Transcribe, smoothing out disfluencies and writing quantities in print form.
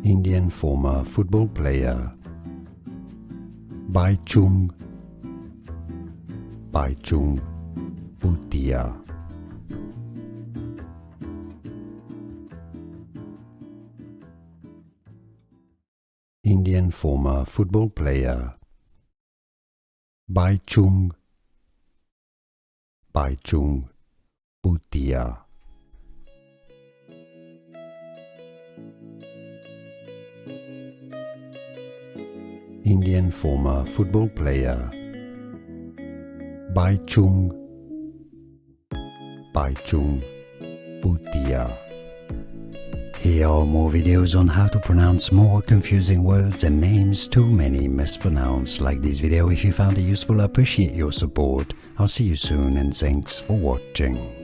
Indian former football player. Baichung Bhutia. Indian former football player. Baichung Bhutia. Indian former football player. Baichung Bhutia. Here are more videos on how to pronounce more confusing words and names too many mispronounced. Like this video if you found it useful. I appreciate your support. I'll see you soon and thanks for watching.